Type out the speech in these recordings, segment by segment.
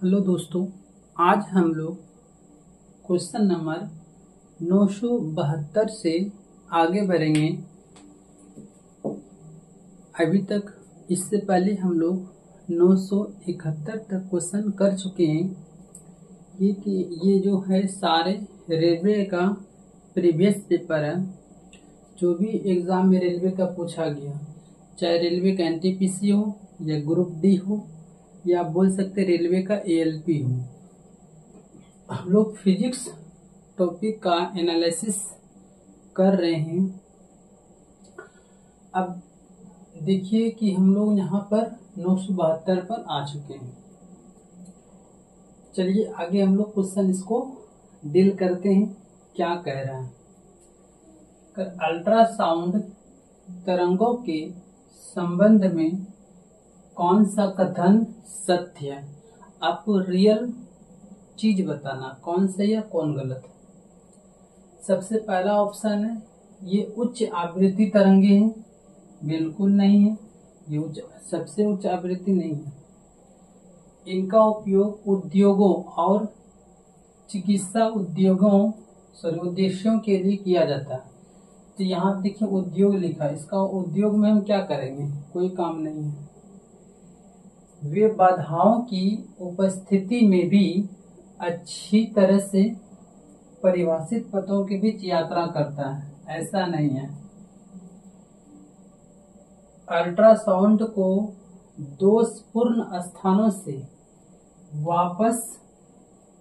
Hello दोस्तों, आज हम लोग क्वेश्चन नंबर 972 से आगे बढ़ेंगे। अभी तक इससे पहले हम लोग 971 तक क्वेश्चन कर चुके हैं। ये जो है सारे रेलवे का प्रीवियस पेपर है। जो भी एग्जाम में रेलवे का पूछा गया, चाहे रेलवे का एनटीपीसी हो या ग्रुप डी हो या आप बोल सकते रेलवे का एएलपी हो, हम लोग फिजिक्स टॉपिक का एनालिसिस कर रहे हैं। अब देखिए कि हम लोग यहाँ पर 972 पर आ चुके हैं। चलिए आगे हम लोग क्वेश्चन इसको डील करते हैं। क्या कह रहा है, अल्ट्रासाउंड तरंगों के संबंध में कौन सा कथन सत्य है। आपको रियल चीज बताना, कौन सही है कौन गलत है। सबसे पहला ऑप्शन है ये उच्च आवृत्ति तरंगे हैं। बिल्कुल नहीं है, ये सबसे उच्च आवृत्ति नहीं है। इनका उपयोग उद्योगों और चिकित्सा उद्देश्यों के लिए किया जाता है। तो यहाँ देखिए उद्योग लिखा है, इसका उद्योग में हम क्या करेंगे, कोई काम नहीं है। वे बाधाओं की उपस्थिति में भी अच्छी तरह से परिभाषित पथों के बीच यात्रा करता है, ऐसा नहीं है। अल्ट्रासाउंड को दोषपूर्ण स्थानों से वापस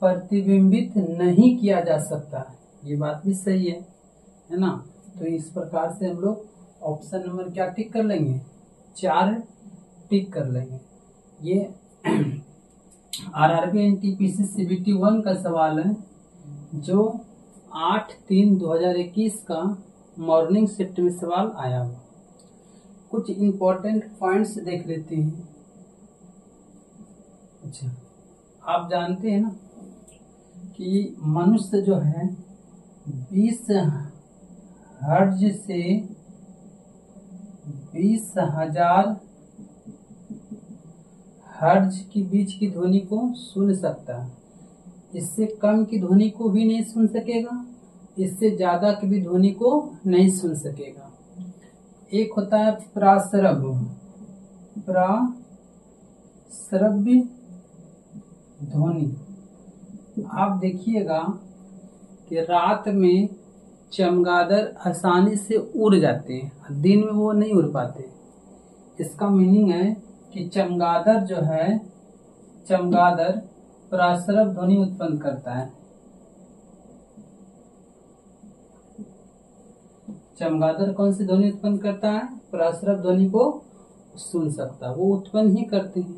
प्रतिबिंबित नहीं किया जा सकता, ये बात भी सही है ना। तो इस प्रकार से हम लोग ऑप्शन नंबर क्या टिक कर लेंगे, 4 टिक कर लेंगे। ये आरआरबी एनटीपीसी सीबीटी 1 का सवाल है, जो 8/3/2021 का मॉर्निंग शिफ्ट में सवाल आया हुआ। कुछ इंपॉर्टेंट पॉइंट्स देख लेते हैं। अच्छा, आप जानते हैं ना कि मनुष्य जो है 20 हर्ट्ज से 20,000 हर्ट्ज के बीच की ध्वनि को सुन सकता है। इससे कम की ध्वनि को भी नहीं सुन सकेगा, इससे ज्यादा की भी ध्वनि को नहीं सुन सकेगा। एक होता है प्राश्रव्य ध्वनि। आप देखिएगा कि रात में चमगादड़ आसानी से उड़ जाते हैं, दिन में वो नहीं उड़ पाते। इसका मीनिंग है कि चमगादड़ जो है, चमगादड़ प्राश्रव्य ध्वनि उत्पन्न करता है। चमगादड़ कौन सी ध्वनि उत्पन्न करता है, प्राश्रव्य ध्वनि को सुन सकता है, वो उत्पन्न ही करते हैं।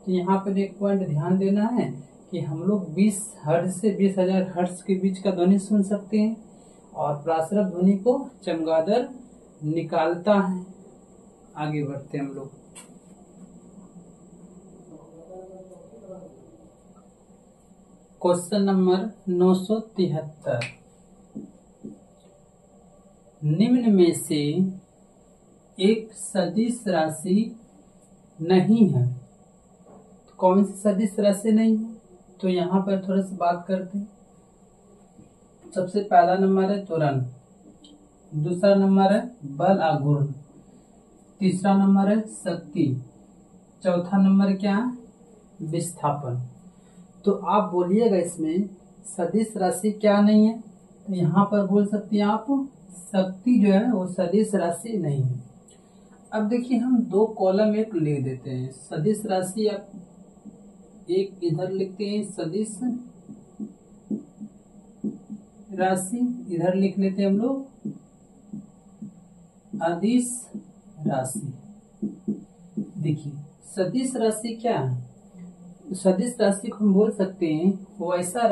तो यहाँ पर एक पॉइंट ध्यान देना है कि हम लोग 20 हर्ट्ज से 20,000 हर्ट्ज के बीच का ध्वनि सुन सकते हैं और प्राश्रव्य ध्वनि को चमगादड़ निकालता है। आगे बढ़ते हैं हम लोग। क्वेश्चन नंबर 973, निम्न में से एक सदिश राशि नहीं है। तो कौन सी सदिश राशि नहीं है, तो यहाँ पर थोड़ा सा बात करते हैं। सबसे पहला नंबर है त्वरण, दूसरा नंबर है बल आघूर्ण, तीसरा नंबर है शक्ति, चौथा नंबर क्या है, विस्थापन। तो आप बोलिएगा इसमें सदिश राशि क्या नहीं है, तो यहाँ पर बोल सकते हैं आप शक्ति जो है वो सदिश राशि नहीं है। अब देखिए हम 2 कॉलम एक लिख देते हैं, सदिश राशि आप एक इधर लिखते हैं, सदिश राशि इधर लिख लेते हैं हम लोग अदिश राशि। देखिए सदिश राशि क्या है, सदिश राशि को हम बोल सकते हैं वैसा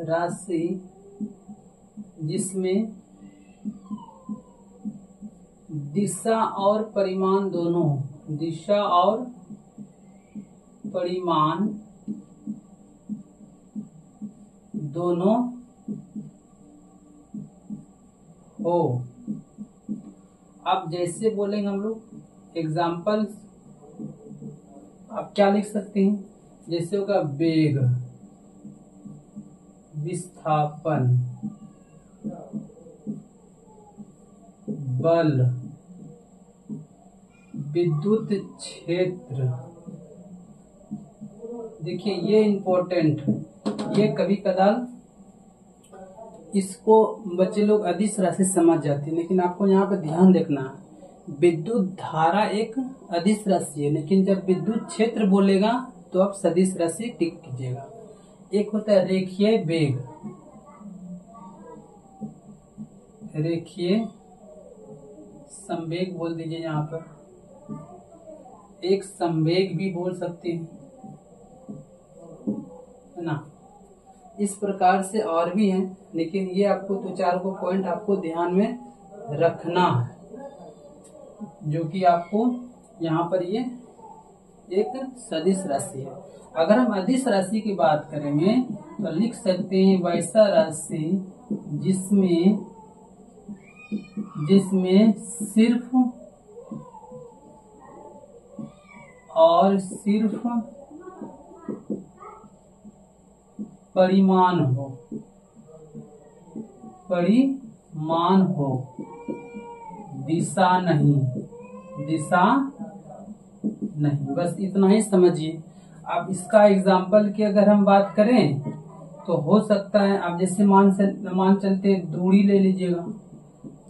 राशि जिसमें दिशा और परिमाण दोनों, दिशा और परिमाण दोनों हो। अब जैसे बोलेंगे हम लोग एग्जाम्पल आप क्या लिख सकते हैं, जैसे होगा वेग, विस्थापन, बल, विद्युत क्षेत्र। देखिए ये इम्पोर्टेंट है, ये कभी कदार इसको बच्चे लोग अदिश राशि समझ जाते हैं, लेकिन आपको यहाँ पे ध्यान देखना है, विद्युत धारा एक अदिश राशि है, लेकिन जब विद्युत क्षेत्र बोलेगा तो आप सदिश राशि टिक कीजिएगा। एक होता है रेखीय वेग, रेखीय संवेग बोल दीजिए यहाँ पर, एक संवेग भी बोल सकते हैं, है ना। इस प्रकार से और भी हैं, लेकिन ये आपको दो चार को पॉइंट आपको ध्यान में रखना है, जो कि आपको यहाँ पर ये एक सदिश राशि है। अगर हम अदिश राशि की बात करेंगे तो लिख सकते हैं वैसा राशि जिसमें सिर्फ और सिर्फ परिमाण हो, दिशा नहीं, बस इतना ही समझिए। अब इसका एग्जाम्पल की अगर हम बात करें तो हो सकता है, आप जैसे मान चलते दूरी ले लीजिएगा,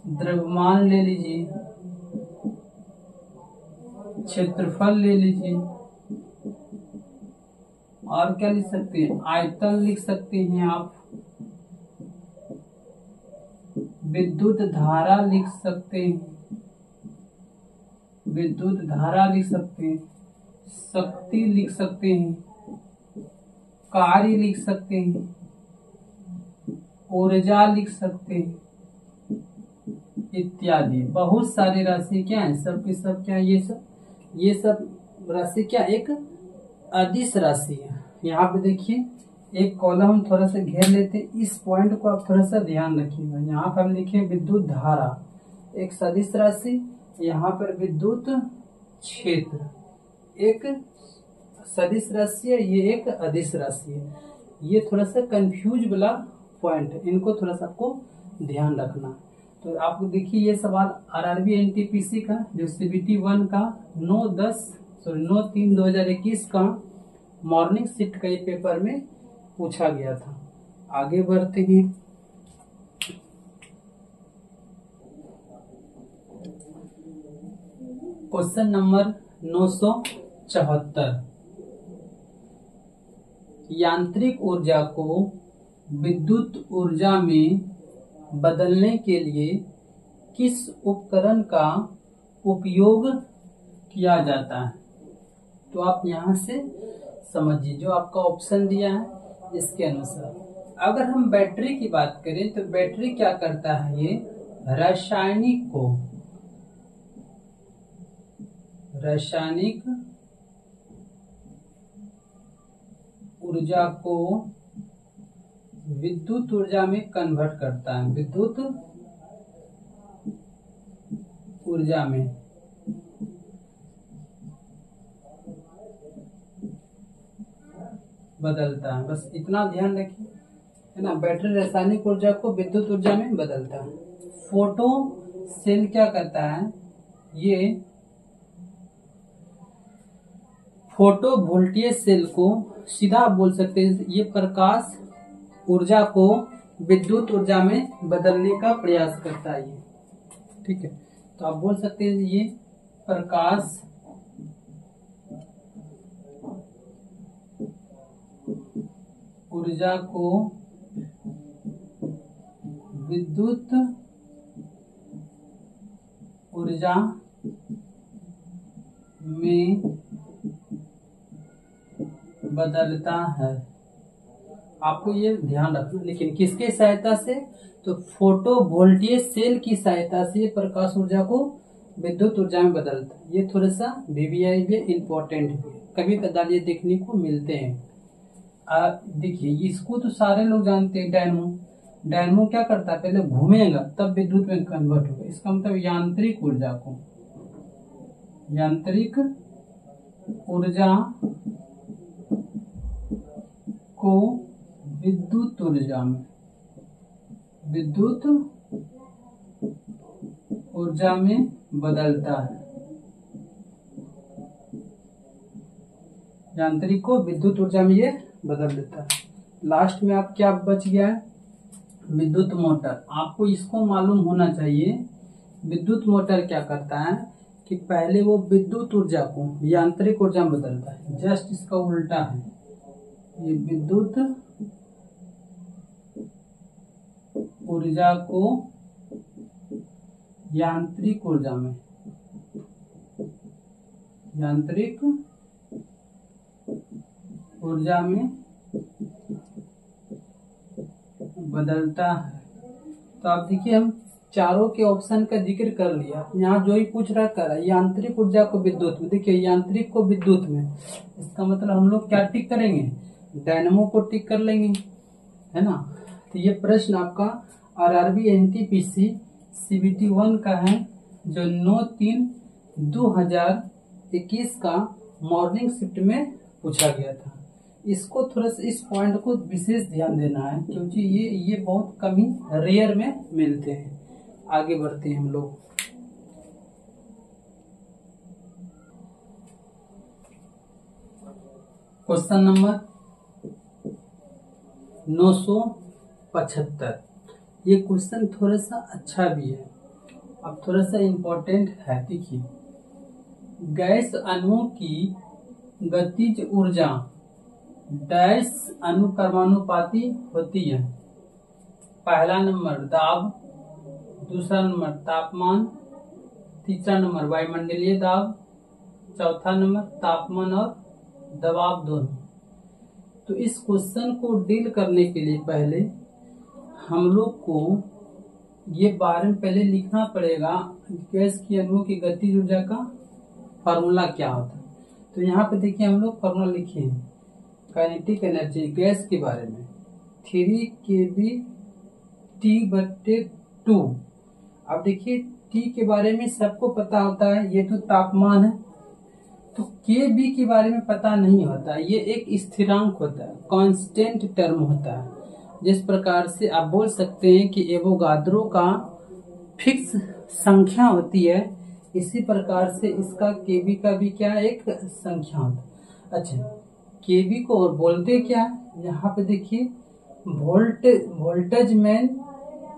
द्रव्यमान ले लीजिए, क्षेत्रफल ले लीजिए, और क्या लिख सकते हैं, आयतन लिख सकते हैं आप, विद्युत धारा लिख सकते हैं, शक्ति लिख सकते हैं, कार्य लिख सकते हैं, ऊर्जा लिख सकते हैं, इत्यादि। बहुत सारी राशि क्या है, सब के सब क्या है, ये सब राशि क्या एक अदिश राशि है। यहाँ पे देखिए एक कॉलम हम थोड़ा सा घेर लेते, इस पॉइंट को आप थोड़ा सा ध्यान रखिएगा। यहाँ पर हम लिखे विद्युत धारा एक सदिश राशि, यहाँ पर विद्युत क्षेत्र एक सदिश राशि है, ये एक अदिश राशि है। ये थोड़ा सा कंफ्यूज वाला पॉइंट है, इनको थोड़ा सा आपको ध्यान रखना। तो आपको देखिए ये सवाल आरआरबी एनटीपीसी का जो सीबीटी 1 का 9/3/2021 का मॉर्निंग शिफ्ट का ये पेपर में पूछा गया था। आगे बढ़ते हैं। क्वेश्चन नंबर 974, यांत्रिक ऊर्जा को विद्युत ऊर्जा में बदलने के लिए किस उपकरण का उपयोग किया जाता है। तो आप यहाँ से समझिए, जो आपका ऑप्शन दिया है इसके अनुसार। अगर हम बैटरी की बात करें तो बैटरी क्या करता है, ये रासायनिक ऊर्जा को विद्युत ऊर्जा में कन्वर्ट करता है, विद्युत ऊर्जा में बदलता है। बस इतना ध्यान रखिए, है ना। बैटरी रासायनिक ऊर्जा को विद्युत ऊर्जा में बदलता है। फोटो सेल क्या करता है, ये फोटो वोल्टेज सेल को सीधा बोल सकते हैं, ये प्रकाश ऊर्जा को विद्युत ऊर्जा में बदलने का प्रयास करता है ये, ठीक है। तो आप बोल सकते हैं ये प्रकाश ऊर्जा को विद्युत ऊर्जा में बदलता है। आपको ये ध्यान रखना, लेकिन किसके सहायता से, तो फोटो वोल्टेज सेल की सहायता से प्रकाश ऊर्जा को विद्युत ऊर्जा में बदलता है। ये थोड़ा सा वीवीआई भी इम्पोर्टेंट है, कभी कदार ये देखने को मिलते हैं। देखिए इसको तो सारे लोग जानते हैं, डायनमो क्या करता है, पहले घूमेगा तब विद्युत में कन्वर्ट होगा। इसका मतलब यांत्रिक ऊर्जा को, यांत्रिक ऊर्जा को विद्युत ऊर्जा में बदलता है। यांत्रिक को विद्युत ऊर्जा में ये बदल देता है। लास्ट में आप क्या बच गया है? विद्युत मोटर। आपको इसको मालूम होना चाहिए विद्युत मोटर क्या करता है कि पहले वो विद्युत ऊर्जा को यांत्रिक ऊर्जा में बदलता है। जस्ट इसका उल्टा है, ये विद्युत ऊर्जा को यांत्रिक ऊर्जा में बदलता है। तो आप देखिए हम चारों के ऑप्शन का जिक्र कर लिया। यहाँ जो ही पूछ रहा कर रहा है यांत्रिक ऊर्जा को विद्युत में। देखिए यांत्रिक को विद्युत में, इसका मतलब हम लोग क्या टिक करेंगे? डायनेमो को टिक कर लेंगे, है ना। तो ये प्रश्न आपका RRB NTPC CBT 1 का है, जो 9/3/2021 का मॉर्निंग शिफ्ट में पूछा गया था। इसको थोड़ा सा इस पॉइंट को विशेष ध्यान देना है, क्योंकि ये बहुत कम ही रेयर में मिलते हैं। आगे बढ़ते हैं हम लोग। Question number 975। ये क्वेश्चन थोड़ा सा अच्छा भी है, अब थोड़ा सा इम्पोर्टेंट है। देखिए, गैस अणुओं की गतिज ऊर्जा डैश अनुक्रमानुपाती होती है। पहला नंबर दाब, दूसरा नंबर तापमान, तीसरा नंबर वायुमंडलीय दाब, चौथा नंबर तापमान और दबाव दोनों। तो इस क्वेश्चन को डील करने के लिए पहले हम लोग को ये बारे में पहले लिखना पड़ेगा गैस की अणुओं की गतिज ऊर्जा का फार्मूला क्या होता है। तो यहाँ पे देखिए हम लोग फार्मूला लिखे हैं काइनेटिक एनर्जी गैस के बारे में 3 kBT/2। अब देखिए T के बारे में सबको पता होता है, ये तो तापमान है। तो kB के बारे में पता नहीं होता, ये एक स्थिरांक होता है, कांस्टेंट टर्म होता है। जिस प्रकार से आप बोल सकते हैं कि एवोगाद्रो का फिक्स संख्या होती है, इसी प्रकार से इसका kB का भी क्या एक संख्या होता है। अच्छा, kB को और बोलते क्या है? यहाँ पे देखिए वोल्टेज में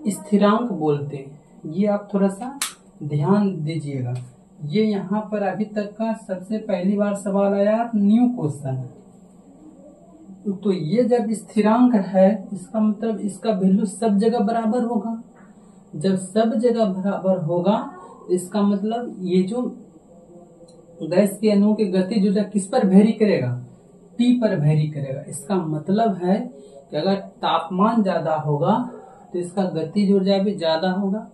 स्थिरांक बोलते हैं। ये आप थोड़ा सा ध्यान दीजिएगा। ये यहाँ पर अभी तक का सबसे पहली बार सवाल आया, न्यू क्वेश्चन है। तो ये जब स्थिरांक है, इसका मतलब इसका वैल्यू सब जगह बराबर होगा। जब सब जगह बराबर होगा, इसका मतलब ये जो गैस के अणुओं की गतिज ऊर्जा किस पर वेरी करेगा? T पर वेरी करेगा। इसका मतलब है कि अगर तापमान ज्यादा होगा तो इसका गतिज ऊर्जा भी ज्यादा होगा,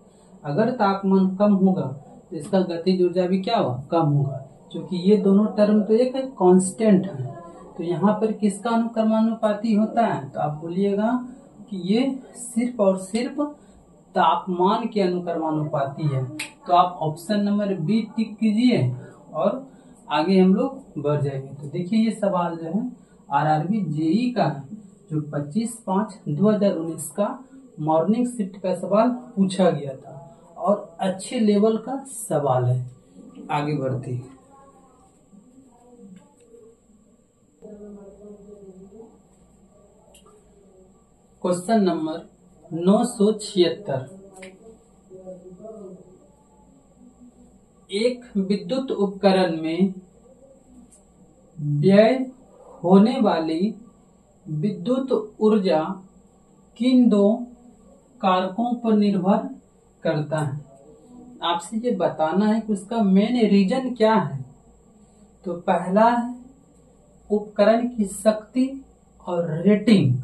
अगर तापमान कम होगा तो इसका गतिज ऊर्जा भी क्या होगा? कम होगा। क्योंकि ये दोनों टर्म तो एक कांस्टेंट है। तो यहाँ पर किसका अनुक्रमानुपाती होता है? तो आप बोलिएगा कि ये सिर्फ और सिर्फ तापमान के अनुक्रमानुपाती है। तो आप ऑप्शन नंबर बी टिक कीजिए और आगे हम लोग बढ़ जाएंगे। तो देखिए ये सवाल जो है RRB JEE का है, जो 25/5/2019 का मॉर्निंग शिफ्ट का सवाल पूछा गया था और अच्छे लेवल का सवाल है। आगे बढ़ते हैं। Question number 976। एक विद्युत उपकरण में व्यय होने वाली विद्युत ऊर्जा किन दो कारकों पर निर्भर करता है? आपसे ये बताना है कि उसका मेन रीजन क्या है। तो पहला है उपकरण की शक्ति और रेटिंग।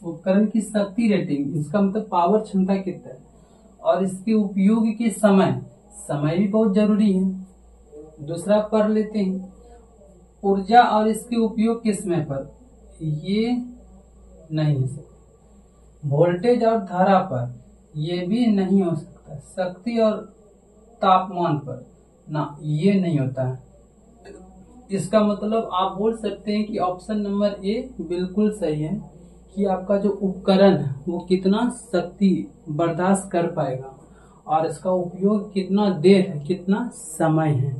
उपकरण की शक्ति रेटिंग, इसका मतलब पावर क्षमता कितना है, और इसके उपयोग के समय भी बहुत जरूरी है। दूसरा पढ़ लेते हैं, ऊर्जा और इसके उपयोग के समय पर, ये नहीं हो सकता। वोल्टेज और धारा पर, ये भी नहीं हो सकता। शक्ति और तापमान पर ना, ये नहीं होता है। इसका मतलब आप बोल सकते हैं कि ऑप्शन नंबर ए बिल्कुल सही है कि आपका जो उपकरण है वो कितना शक्ति बर्दाश्त कर पाएगा और इसका उपयोग कितना देर है, कितना समय है।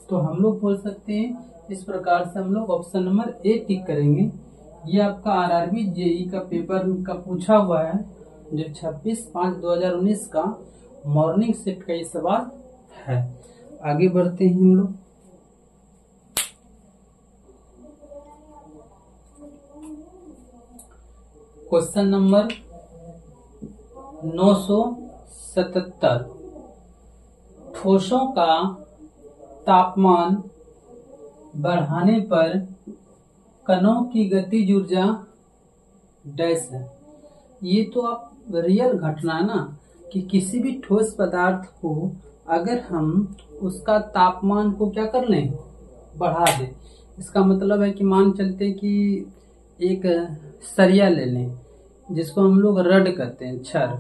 तो हम लोग बोल सकते हैं इस प्रकार से हम लोग ऑप्शन नंबर ए टिक करेंगे। ये आपका आरआरबी जेई का पेपर का पूछा हुआ है जो 26/5/2019 का मॉर्निंग शिफ्ट का ये सवाल है। आगे बढ़ते हैं हम लोग। क्वेश्चन नंबर 977, ठोसों का तापमान बढ़ाने पर कणों की गतिज ऊर्जा डैश है। ये तो आप रियल घटना है ना कि किसी भी ठोस पदार्थ को अगर हम उसका तापमान को क्या कर लें, बढ़ा दें। इसका मतलब है कि मान चलते कि एक सरिया ले लें जिसको हम लोग रड कहते हैं, छड़,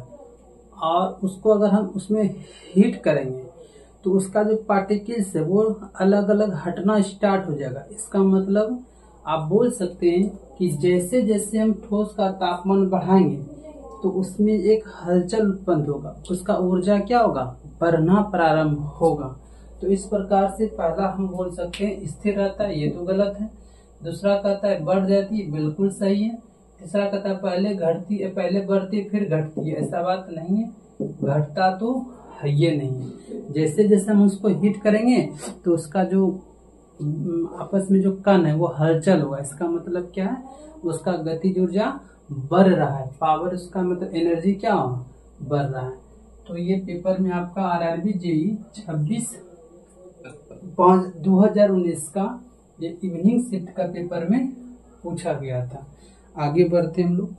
और उसको अगर हम उसमें हीट करेंगे तो उसका जो पार्टिकल्स है वो अलग अलग हटना स्टार्ट हो जाएगा। इसका मतलब आप बोल सकते हैं कि जैसे जैसे हम ठोस का तापमान बढ़ाएंगे तो उसमें एक हलचल उत्पन्न होगा, उसका ऊर्जा क्या होगा, बढ़ना प्रारंभ होगा। तो इस प्रकार से पहला हम बोल सकते हैं स्थिर रहता है, ये तो गलत है। दूसरा कहता है बढ़ जाती है, बिल्कुल सही है। तीसरा कहता है पहले घटती है, पहले बढ़ती है फिर घटती है, ऐसा बात नहीं है, घटता तो है ये नहीं है। जैसे जैसे हम उसको हीट करेंगे तो उसका जो आपस में जो कण है वो हलचल होगा। इसका मतलब क्या है, उसका गतिज ऊर्जा बढ़ रहा है, पावर उसका मतलब एनर्जी क्या बढ़ रहा है। तो ये पेपर में आपका आरआरबी जेई 26/5/2019 का ये इवनिंग शिफ्ट का पेपर में पूछा गया था। आगे बढ़ते हम लोग।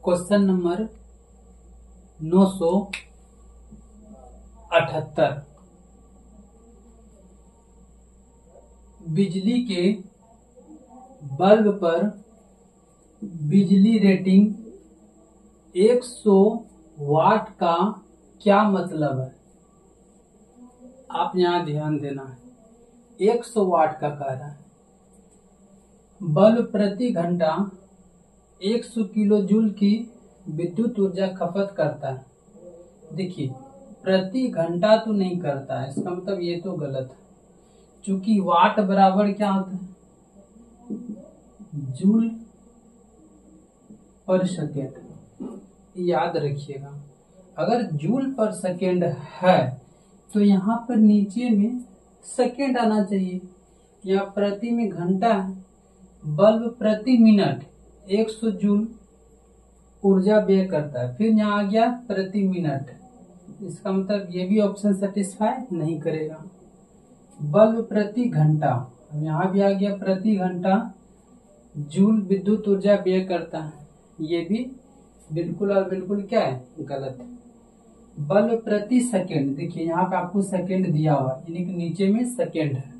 क्वेश्चन नंबर 978, बिजली के बल्ब पर बिजली रेटिंग 100 वाट का क्या मतलब है। आप यहाँ ध्यान देना है, 100 वाट का कह रहा है। बल्ब प्रति घंटा 100 किलो जूल की विद्युत ऊर्जा खपत करता है। देखिए प्रति घंटा तो नहीं करता है, इसका मतलब ये तो गलत है, क्योंकि वाट बराबर क्या होता है, जूल पर सेकेंड। याद रखिएगा, अगर जूल पर सेकेंड है तो यहाँ पर नीचे में सेकेंड आना चाहिए। यहाँ प्रति में घंटा है, बल्ब प्रति मिनट 100 जूल ऊर्जा व्यय करता है, फिर यहाँ आ गया प्रति मिनट। इसका मतलब ये भी ऑप्शन सेटिस्फाई नहीं करेगा। बल्ब प्रति घंटा, यहाँ भी आ गया प्रति घंटा जूल विद्युत ऊर्जा व्यय करता है, ये भी बिल्कुल और बिल्कुल क्या है, गलत है। बल्ब प्रति सेकेंड, देखिए यहाँ पे आपको सेकेंड दिया हुआ है, यानी कि नीचे में सेकेंड है,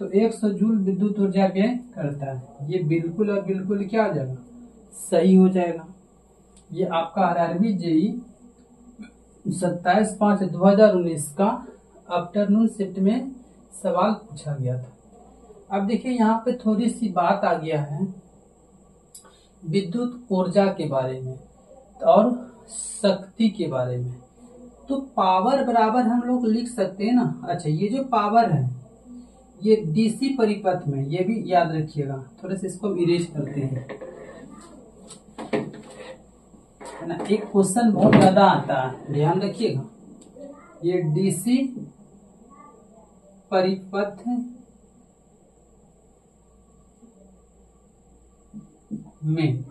तो 100 जूल विद्युत ऊर्जा व्यय करता है, ये बिल्कुल और बिल्कुल क्या हो जाएगा, सही हो जाएगा। ये आपका आरआरबी जेई 27/5/2019 का आफ्टरनून शिफ्ट में सवाल पूछा गया था। अब देखिए यहाँ पे थोड़ी सी बात आ गया है विद्युत ऊर्जा के बारे में और शक्ति के बारे में। तो पावर बराबर हम लोग लिख सकते हैं ना। अच्छा, ये जो पावर है ये डीसी परिपथ में, ये भी याद रखिएगा। थोड़ा सा इसको इरेज करते हैं, है ना। एक क्वेश्चन बहुत ज्यादा आता है, ध्यान रखिएगा। ये डीसी परिपथ में,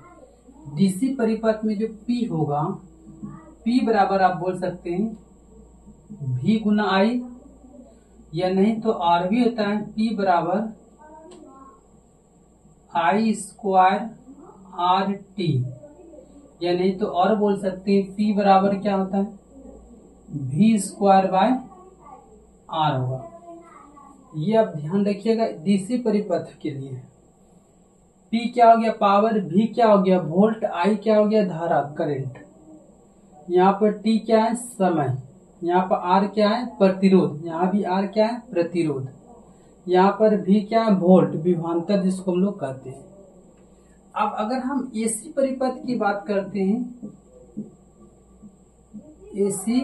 डीसी परिपथ में जो P होगा, P बराबर आप बोल सकते हैं V गुना I, या नहीं तो R भी होता है P बराबर I स्क्वायर RT, या नहीं तो और बोल सकते हैं P बराबर क्या होता है V स्क्वायर बाय R होगा। ये आप ध्यान रखिएगा डीसी परिपथ के लिए। P क्या हो गया पावर, V क्या हो गया वोल्ट, I क्या हो गया धारा करंट, यहाँ पर T क्या है समय, यहाँ पर आर क्या है, प्रतिरोध, यहाँ भी आर क्या है, प्रतिरोध, यहाँ पर भी क्या है, वोल्ट, विभवांतर जिसको हम लोग कहते हैं। अब अगर हम एसी परिपथ की बात करते हैं, एसी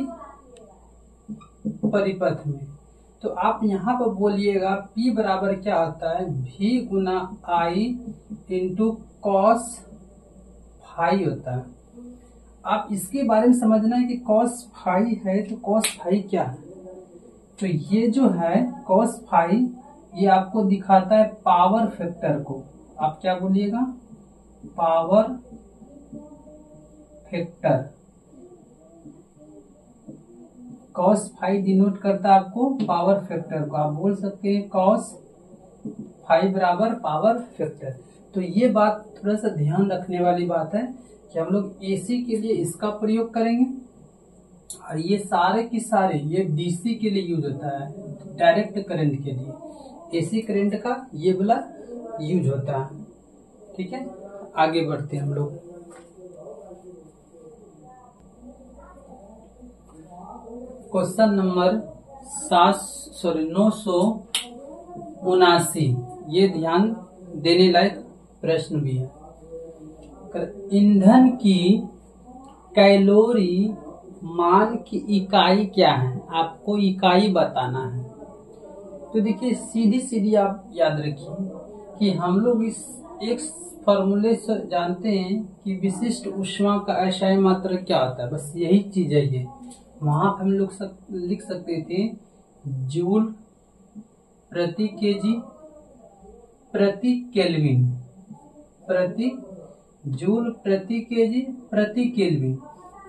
परिपथ में, तो आप यहाँ पर बोलिएगा P बराबर क्या होता है, V गुना I इंटू कॉस फाई होता है। आप इसके बारे में समझना है कि कॉस फाई है तो कॉस फाई क्या है। तो ये जो है कॉस फाई, ये आपको दिखाता है पावर फैक्टर को। आप क्या बोलिएगा, power factor. Cos phi denote करता है आपको पावर फैक्टर को। आप बोल सकते हैं कॉस फाई बराबर पावर फैक्टर। तो ये बात थोड़ा सा ध्यान रखने वाली बात है कि हम लोग एसी के लिए इसका प्रयोग करेंगे, और ये सारे की सारे ये डीसी के लिए यूज होता है, डायरेक्ट करंट के लिए एसी करंट का ये वाला यूज होता है। ठीक है, आगे बढ़ते हैं हम लोग। क्वेश्चन नंबर 979, ये ध्यान देने लायक प्रश्न भी है। ईंधन की कैलोरी मान की इकाई क्या है, आपको इकाई बताना है। तो देखिए सीधी सीधी आप याद रखिए कि हम लोग इस एक फॉर्मूले से जानते हैं कि विशिष्ट ऊष्मा का अक्षय मात्रक क्या होता है, बस यही चीज है ये। वहां हम लोग लिख सकते थे जूल प्रति केजी प्रति केल्विन, प्रति जूल प्रति केजी प्रति केल्विन।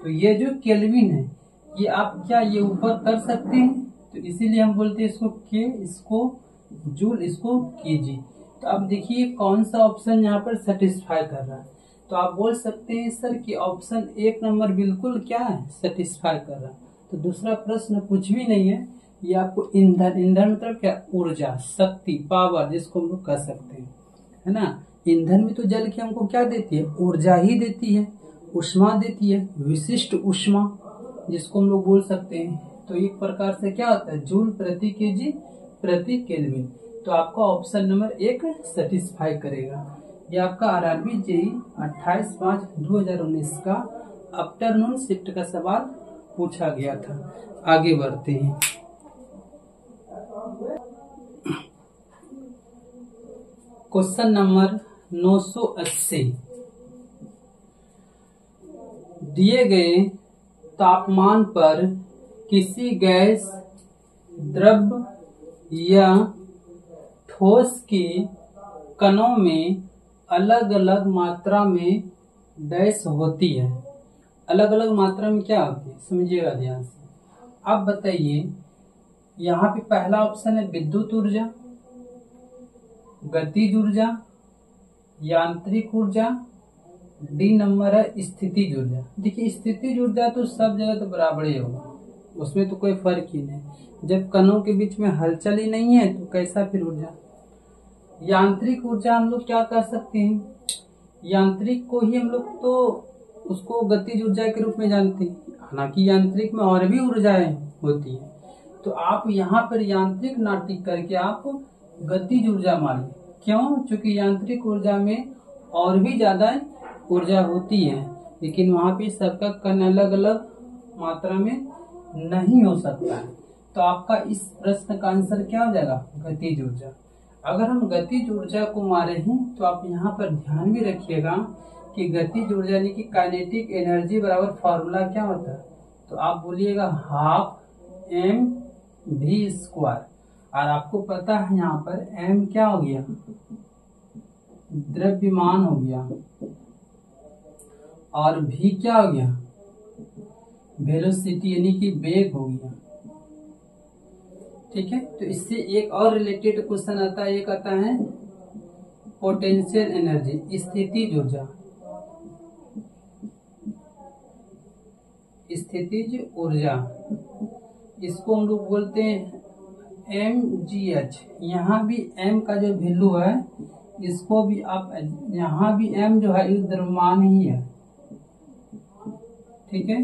तो ये जो केल्विन है ये आप क्या ये ऊपर कर सकते हैं, तो इसीलिए हम बोलते हैं इसको के, इसको जूल, इसको केजी। तो अब देखिए कौन सा ऑप्शन यहाँ पर सेटिस्फाई कर रहा है। तो आप बोल सकते हैं सर कि ऑप्शन 1 नंबर बिल्कुल क्या है, सेटिस्फाई कर रहा है। तो दूसरा प्रश्न कुछ भी नहीं है, ये आपको ईंधन, ईंधन मतलब क्या, ऊर्जा, शक्ति, पावर जिसको हम लोग कह सकते हैं, है ना। ईंधन में तो जल की हमको क्या देती है, ऊर्जा ही देती है, ऊष्मा देती है, विशिष्ट ऊष्मा जिसको हम लोग बोल सकते हैं। तो एक प्रकार से क्या होता है, जूल प्रति केजी प्रति केल्विन। तो आपका ऑप्शन नंबर 1 सेटिस्फाई करेगा। ये आपका आरआरबी जेई 28/5/2019 का आफ्टरनून शिफ्ट का सवाल पूछा गया था। आगे बढ़ते हैं। क्वेश्चन नंबर 980, दिए गए तापमान पर किसी गैस, द्रव या ठोस के कणों में अलग अलग मात्रा में डैश होती है। अलग अलग मात्रा में क्या होती है, समझिएगा ध्यान से। अब बताइए, यहाँ पे पहला ऑप्शन है विद्युत ऊर्जा, गतिज ऊर्जा, यांत्रिक ऊर्जा, डी नंबर है स्थितिज ऊर्जा। देखिए स्थितिज ऊर्जा तो सब जगह तो बराबर ही होगा, उसमें तो कोई फर्क ही नहीं। जब कणों के बीच में हलचल ही नहीं है तो कैसा फिर ऊर्जा। यांत्रिक ऊर्जा हम लोग क्या कर सकते हैं, यांत्रिक को ही हम लोग तो उसको गतिज ऊर्जा के रूप में जानते हैं, हालांकि यांत्रिक में और भी ऊर्जाएं होती है। तो आप यहाँ पर यांत्रिक ना टिक करके आप गतिज ऊर्जा मानिए। क्यों, क्योंकि यांत्रिक ऊर्जा में और भी ज्यादा ऊर्जा होती है, लेकिन वहां पे सबका कण अलग अलग मात्रा में नहीं हो सकता है। तो आपका इस प्रश्न का आंसर क्या हो जाएगा, गतिज ऊर्जा। अगर हम गतिज ऊर्जा को मारे हैं तो आप यहाँ पर ध्यान भी रखिएगा कि गतिज ऊर्जा यानी कि काइनेटिक एनर्जी बराबर फॉर्मूला क्या होता है। तो आप बोलिएगा 12mv²। और आपको पता है यहाँ पर m क्या हो गया, द्रव्यमान हो गया, और v क्या हो गया, वेलोसिटी यानी कि वेग हो गया। ठीक है, तो इससे एक और रिलेटेड क्वेश्चन आता है, एक आता है पोटेंशियल एनर्जी, स्थितिज ऊर्जा। स्थितिज ऊर्जा इसको हम लोग बोलते हैं mgh। यहाँ भी m का जो वैल्यू है इसको भी आप, यहाँ भी m जो है द्रव्यमान ही है, ठीक है।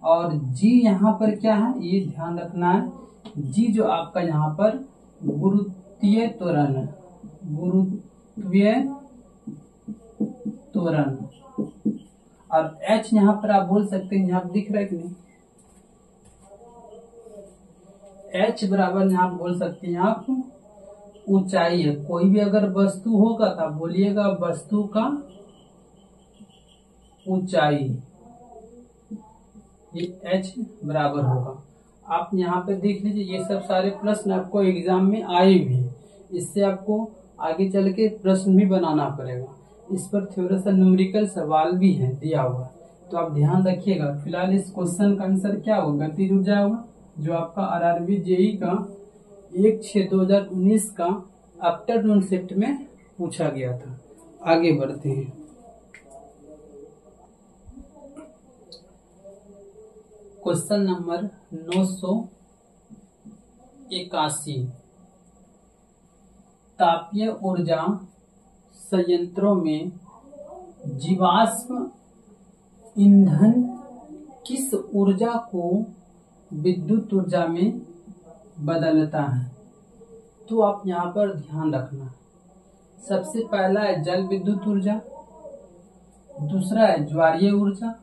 और जी यहाँ पर क्या है, ये ध्यान रखना है, जी जो आपका यहाँ पर गुरुत्वीय त्वरण है, गुरुत्वीय त्वरण। और एच यहाँ पर आप बोल सकते हैं, यहाँ दिख रहा है कि नहीं, एच बराबर यहाँ बोल सकते हैं आप ऊंचाई है। कोई भी अगर वस्तु होगा तो आप बोलिएगा वस्तु का ऊंचाई, ये एच बराबर होगा। आप यहाँ पे देख लीजिए, ये सब सारे प्रश्न आपको एग्जाम में आए भी हैं, इससे आपको आगे चल के प्रश्न भी बनाना पड़ेगा। इस पर थोड़ा सा न्यूमेरिकल सवाल भी है दिया हुआ, तो आप ध्यान रखिएगा। फिलहाल इस क्वेश्चन का आंसर क्या होगा, गतिज ऊर्जा होगा, जो आपका आरआरबी जेई का 1/6/2019 का आफ्टरनून शिफ्ट में पूछा गया था। आगे बढ़ते हैं। क्वेश्चन नंबर 981, तापीय ऊर्जा संयंत्रों में जीवाश्म ईंधन किस ऊर्जा को विद्युत ऊर्जा में बदलता है? तो आप यहाँ पर ध्यान रखना, सबसे पहला है जल विद्युत ऊर्जा, दूसरा है ज्वारीय ऊर्जा,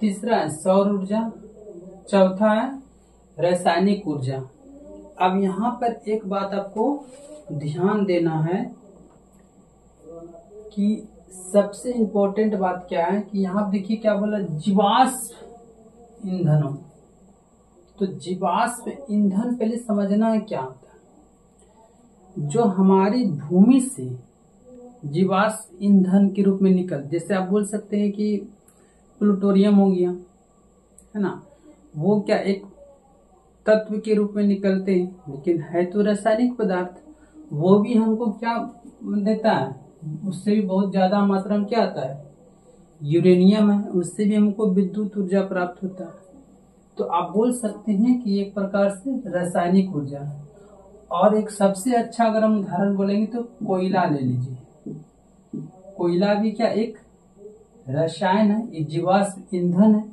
तीसरा है सौर ऊर्जा, चौथा है रासायनिक ऊर्जा। अब यहाँ पर एक बात आपको ध्यान देना है कि सबसे इम्पोर्टेंट बात क्या है कि यहाँ देखिए क्या बोला, जीवाश्म ईंधनों। तो जीवाश्म ईंधन पहले समझना है क्या होता है। जो हमारी भूमि से जीवाश्म ईंधन के रूप में निकल, जैसे आप बोल सकते हैं कि प्लूटोनियम हो गया, है ना, वो क्या एक तत्व के रूप में निकलते हैं, लेकिन है तो रासायनिक पदार्थ। वो भी हमको क्या देता है, उससे भी बहुत ज्यादा मात्रा में क्या आता है, यूरेनियम है, उससे भी हमको विद्युत ऊर्जा प्राप्त होता है। तो आप बोल सकते हैं कि एक प्रकार से रासायनिक ऊर्जा है। और एक सबसे अच्छा अगर हम उदाहरण बोलेंगे तो कोयला ले लीजिए। कोयला भी क्या एक रसायन है, एक जीवाश्म ईंधन है।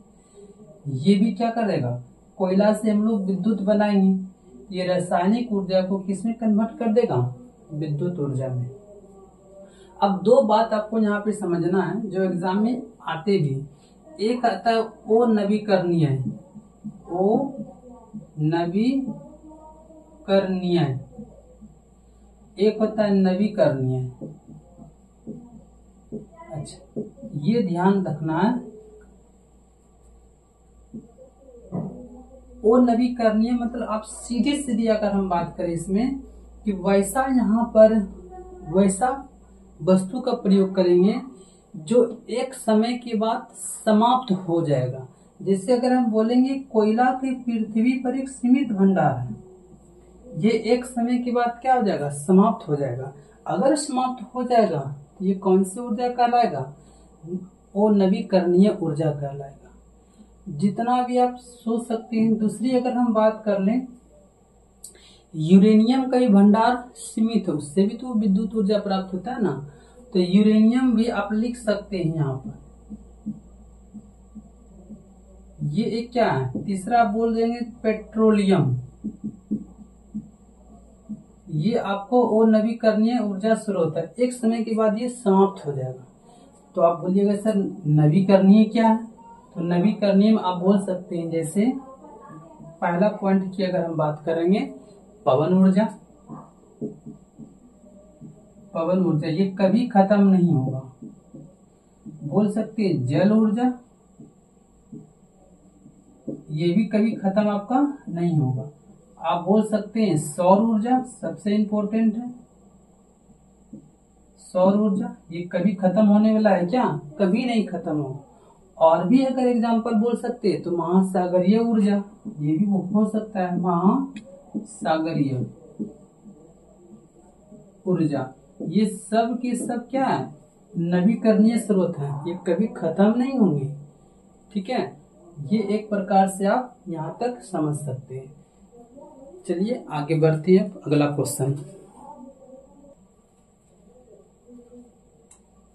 ये भी क्या करेगा, कोयला से हम लोग विद्युत बनाएंगे, ये रासायनिक ऊर्जा को किसमें कन्वर्ट कर देगा, विद्युत ऊर्जा में। अब दो बात आपको यहाँ पे समझना है जो एग्जाम में आते भी, एक आता है ओ नवीकरणीय, ओ नवीकरणीय, एक होता है नवीकरणीय। अच्छा, ये ध्यान रखना है, वो नवीकरणीय मतलब आप सीधे सीधे अगर हम बात करें इसमें कि वैसा यहाँ पर वैसा वस्तु का प्रयोग करेंगे जो एक समय के बाद समाप्त हो जाएगा। जैसे अगर हम बोलेंगे कोयला के पृथ्वी पर एक सीमित भंडार है, ये एक समय के बाद क्या हो जाएगा, समाप्त हो जाएगा। अगर समाप्त हो जाएगा तो ये कौन सी ऊर्जा कहलाएगा, वो नवीकरणीय ऊर्जा कहलाएगा। जितना भी आप सोच सकते हैं। दूसरी अगर हम बात कर लें, यूरेनियम का ही भंडार सीमित है, उससे भी तो विद्युत ऊर्जा प्राप्त होता है ना, तो यूरेनियम भी आप लिख सकते हैं यहाँ पर। ये एक क्या है, तीसरा आप बोल देंगे पेट्रोलियम, ये आपको वो नवीकरणीय ऊर्जा स्रोत है, एक समय के बाद ये समाप्त हो जाएगा। तो आप बोलिएगा सर नवीकरणीय क्या है, तो नवीकरणीय में आप बोल सकते हैं, जैसे पहला पॉइंट की अगर हम बात करेंगे पवन ऊर्जा, पवन ऊर्जा ये कभी खत्म नहीं होगा। बोल सकते हैं जल ऊर्जा, ये भी कभी खत्म आपका नहीं होगा। आप बोल सकते हैं सौर ऊर्जा, सबसे इंपॉर्टेंट है सौर ऊर्जा, ये कभी खत्म होने वाला है क्या, कभी नहीं खत्म होगा। और भी अगर एग्जांपल बोल सकते हैं तो महासागरीय ऊर्जा, ये भी हो सकता है महासागरीय ऊर्जा। ये सब के सब क्या है, नवीकरणीय स्रोत है, ये कभी खत्म नहीं होंगे। ठीक है, ये एक प्रकार से आप यहाँ तक समझ सकते हैं। चलिए आगे बढ़ते हैं। अगला क्वेश्चन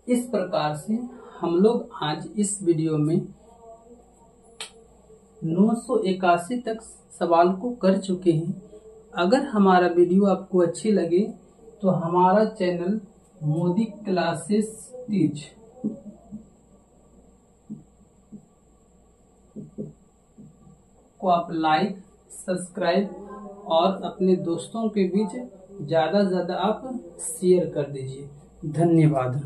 इस प्रकार से हम लोग आज इस वीडियो में 981 तक सवाल को कर चुके हैं। अगर हमारा वीडियो आपको अच्छी लगे तो हमारा चैनल मोदी क्लासेस टीच को आप लाइक, सब्सक्राइब और अपने दोस्तों के बीच ज़्यादा से ज़्यादा आप शेयर कर दीजिए। धन्यवाद।